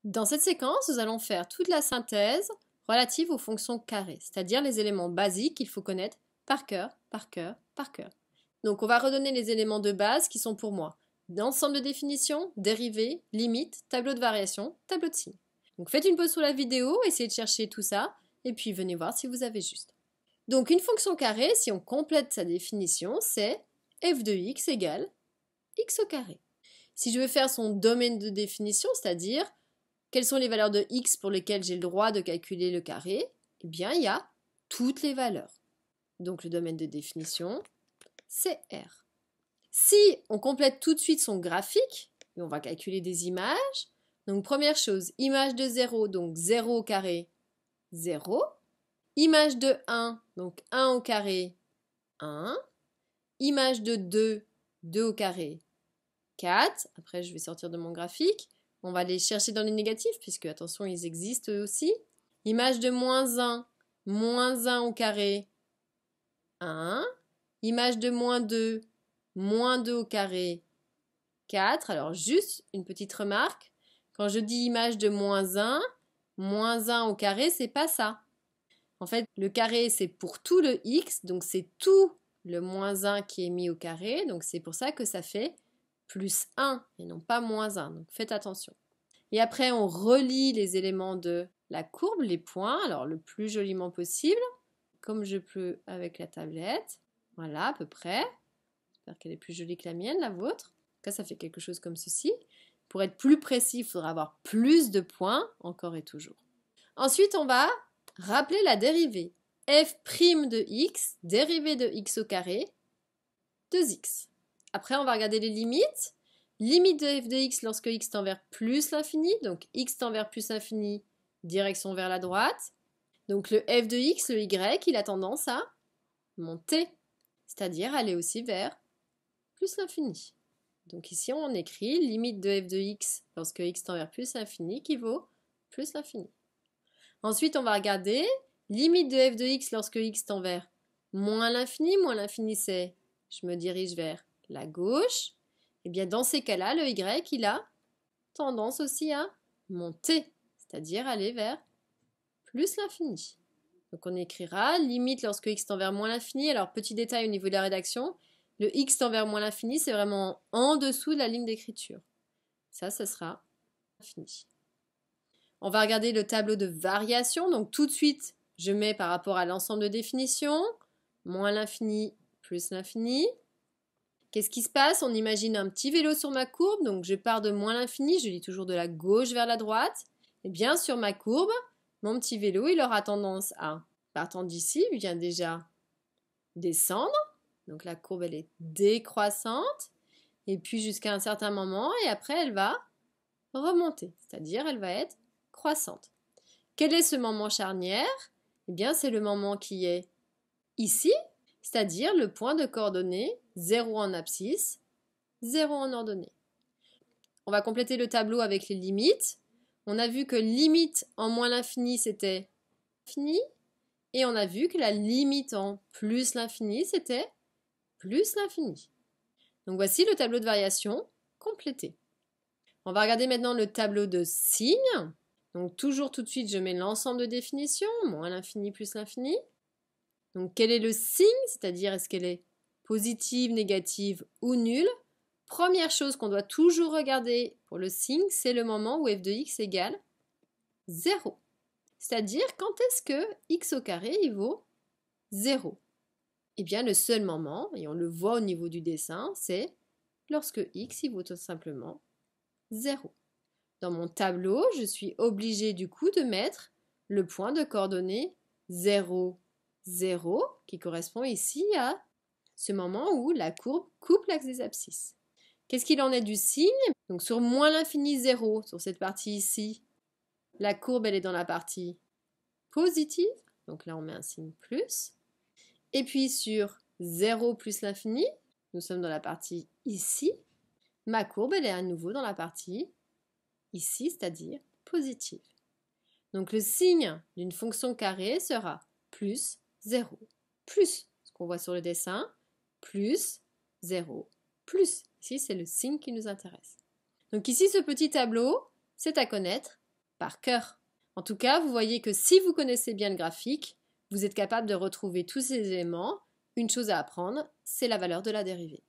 Dans cette séquence, nous allons faire toute la synthèse relative aux fonctions carrées, c'est-à-dire les éléments basiques qu'il faut connaître par cœur, par cœur, par cœur. Donc on va redonner les éléments de base qui sont pour moi l'ensemble de définitions, dérivées, limites, tableau de variation, tableau de signes. Donc faites une pause sur la vidéo, essayez de chercher tout ça, et puis venez voir si vous avez juste. Donc une fonction carrée, si on complète sa définition, c'est f de x égale x au carré. Si je veux faire son domaine de définition, c'est-à-dire quelles sont les valeurs de x pour lesquelles j'ai le droit de calculer le carré, eh bien il y a toutes les valeurs. Donc le domaine de définition, c'est R. Si on complète tout de suite son graphique, et on va calculer des images, donc première chose, image de 0, donc 0 au carré, 0. Image de 1, donc 1 au carré, 1. Image de 2, 2 au carré, 4. Après, je vais sortir de mon graphique. On va les chercher dans les négatifs, puisque, attention, ils existent eux aussi. Image de moins 1 au carré, 1. Image de moins 2 au carré, 4. Alors, juste une petite remarque. Quand je dis image de moins 1 au carré, c'est pas ça. En fait, le carré, c'est pour tout le x, donc c'est tout le moins 1 qui est mis au carré. Donc, c'est pour ça que ça fait plus 1 et non pas moins 1. Donc, faites attention. Et après, on relie les éléments de la courbe, les points, alors le plus joliment possible, comme je peux avec la tablette. Voilà, à peu près. J'espère qu'elle est plus jolie que la mienne, la vôtre. En tout cas, ça fait quelque chose comme ceci. Pour être plus précis, il faudra avoir plus de points, encore et toujours. Ensuite, on va rappeler la dérivée. F' de x, dérivée de x au carré, 2x. Après, on va regarder les limites. Limite de f de x lorsque x tend vers plus l'infini. Donc, x tend vers plus l'infini, direction vers la droite. Donc, le f de x, le y, il a tendance à monter. C'est-à-dire aller aussi vers plus l'infini. Donc, ici, on écrit limite de f de x lorsque x tend vers plus l'infini qui vaut plus l'infini. Ensuite, on va regarder limite de f de x lorsque x tend vers moins l'infini. Moins l'infini, c'est je me dirige vers la gauche. Et bien, dans ces cas-là, le y, il a tendance aussi à monter, c'est-à-dire aller vers plus l'infini. Donc, on écrira limite lorsque x tend vers moins l'infini. Alors, petit détail au niveau de la rédaction, le x tend vers moins l'infini, c'est vraiment en dessous de la ligne d'écriture. Ça sera infini. On va regarder le tableau de variation. Donc tout de suite, je mets par rapport à l'ensemble de définitions, moins l'infini plus l'infini. Qu'est-ce qui se passe? On imagine un petit vélo sur ma courbe. Donc je pars de moins l'infini, je lis toujours de la gauche vers la droite. Et bien sur ma courbe, mon petit vélo, il aura tendance à, partant d'ici, il vient déjà descendre. Donc la courbe, elle est décroissante. Et puis jusqu'à un certain moment, et après, elle va remonter. C'est-à-dire, elle va être croissante. Quel est ce moment charnière? Eh bien, c'est le moment qui est ici, c'est-à-dire le point de coordonnées 0 en abscisse, 0 en ordonnée. On va compléter le tableau avec les limites. On a vu que limite en moins l'infini, c'était infini. Et on a vu que la limite en plus l'infini, c'était plus l'infini. Donc voici le tableau de variation complété. On va regarder maintenant le tableau de signes. Donc toujours tout de suite, je mets l'ensemble de définitions, moins l'infini plus l'infini. Donc quel est le signe, c'est-à-dire est-ce qu'elle est positive, négative ou nulle? Première chose qu'on doit toujours regarder pour le signe, c'est le moment où f de x égale 0. C'est-à-dire quand est-ce que x au carré il vaut 0? Eh bien le seul moment, et on le voit au niveau du dessin, c'est lorsque x il vaut tout simplement 0. Dans mon tableau, je suis obligée du coup de mettre le point de coordonnées 0, 0, qui correspond ici à ce moment où la courbe coupe l'axe des abscisses. Qu'est-ce qu'il en est du signe? Donc sur moins l'infini 0, sur cette partie ici, la courbe elle est dans la partie positive, donc là on met un signe plus. Et puis sur 0 plus l'infini, nous sommes dans la partie ici, ma courbe elle est à nouveau dans la partie ici, c'est-à-dire positive. Donc le signe d'une fonction carrée sera plus 0, plus ce qu'on voit sur le dessin, plus 0, plus. Ici, c'est le signe qui nous intéresse. Donc ici, ce petit tableau, c'est à connaître par cœur. En tout cas, vous voyez que si vous connaissez bien le graphique, vous êtes capable de retrouver tous ces éléments. Une chose à apprendre, c'est la valeur de la dérivée.